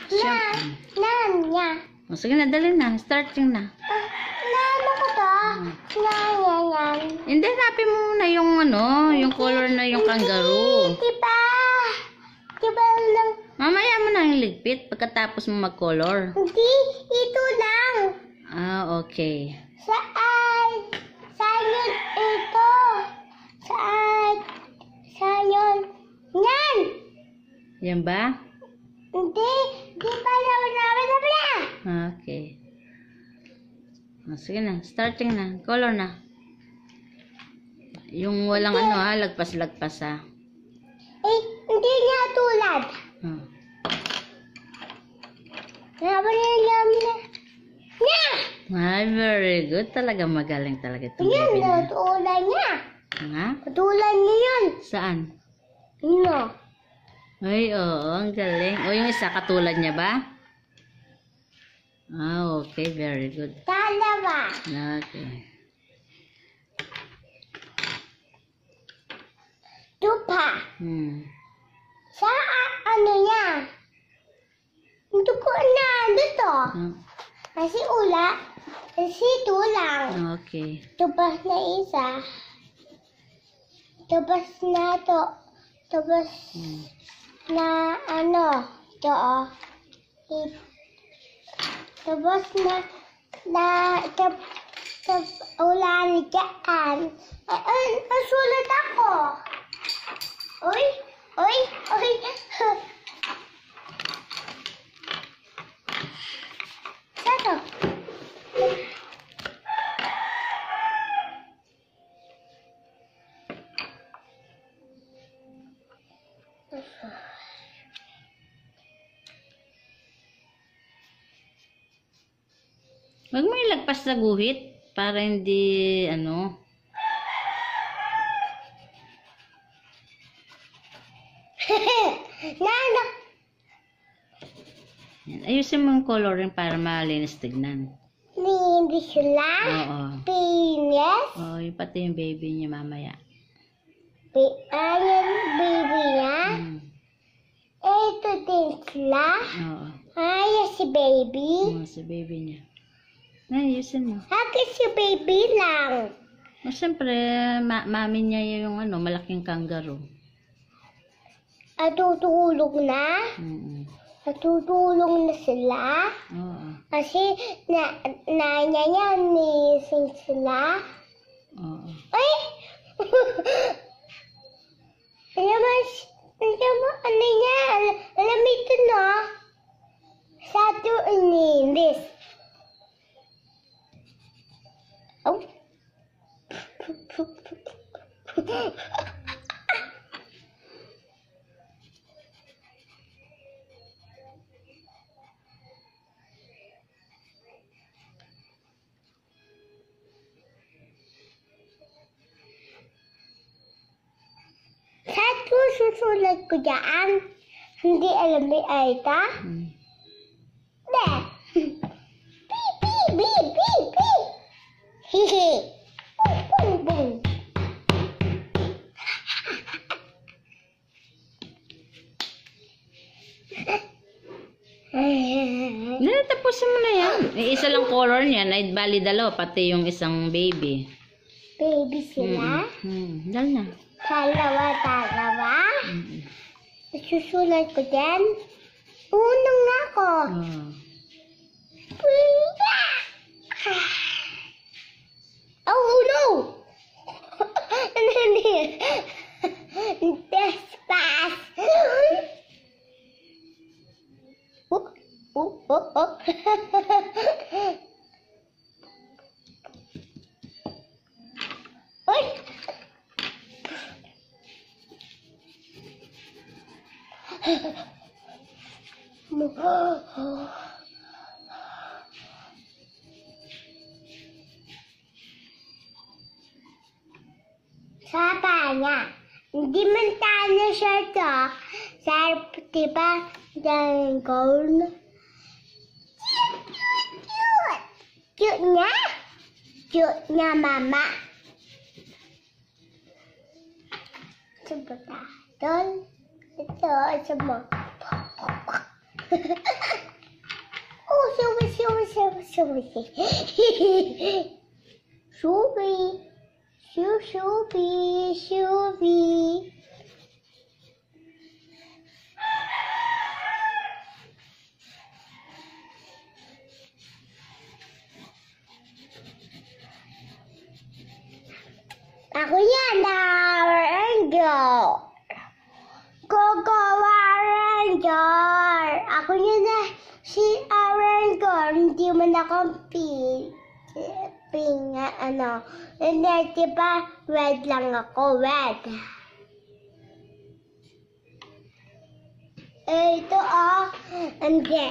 Niya. Niya. O, sige na, dali na. Starting na. Ano ko to? Yan. Hindi, hanapin mo muna yung yung color na yung kangaroo. Diba lang? Mamaya mo na yung ligpit pagkatapos mo mag-color. Hindi, ito lang. Ah, okay. Saan? Saan yun ito? Saan yun? Yan! Yan ba? Hindi, di pa naman. Okay. O, sige na, starting na. Color na. Yung walang lagpas-lagpas ha. Hindi niya tulad. Ay, very good. Talaga magaling talaga itong Yan, baby na. tulad niya. Ha? Tulad niya yan. Saan? Ano? Ay, oo, ang galing. O, yung isa, katulad niya ba? Ah, okay. Very good. Dalawa. Okay. Dupa. Sa ano niya? Ito ko na dito. Kasi kasi tulang. Okay. Tubas na isa. Tubas na to. Tubas na Tubas na ulan dyan. Sulat ako. Oy. Saan? Huwag mo ilagpas sa guhit para hindi, Nana. Ayusin mo yung coloring para malinis tignan. Hindi sila. Oo. Pinyas. Oo, yung pati yung baby niya mamaya. Ayan, baby niya. Ito din sila. Oo. Ayan si baby. Oo, si baby niya. Ayusin mo. Akin si baby lang. O, siyempre, mami niya yung malaking kangaroo. At tutulog na. Natutulong na sila. Oo. Kasi nanyanyanising sila. Oo. Ay! Ano niya? Alam mo ito, no? Sa ito inilis. Oh. Saan ko susulat ko dyan? Hindi alam may Aita? Ne! Beep! Hihi! Boom! Tapusin mo na yan. Isa lang color niyan ay bali dalawa, pati yung isang baby. Baby sila? Dal na. Dalawa. Susulat ko dyan. Unang nga ako. Oh no! Trespass! Uy! Sapa niya. Hindi man tayo siya to. Sa, diba, yung gold. Cute! Cute niya? Cute niya, mama. Sabi ka, tol. Ito, isa mo. Oh, suwi. Suwi. Ako yan, Ranger. Go, Ranger. Ako yan na si Ranger. Hindi mo na Hindi, diba, red lang ako, red. Ito, hindi.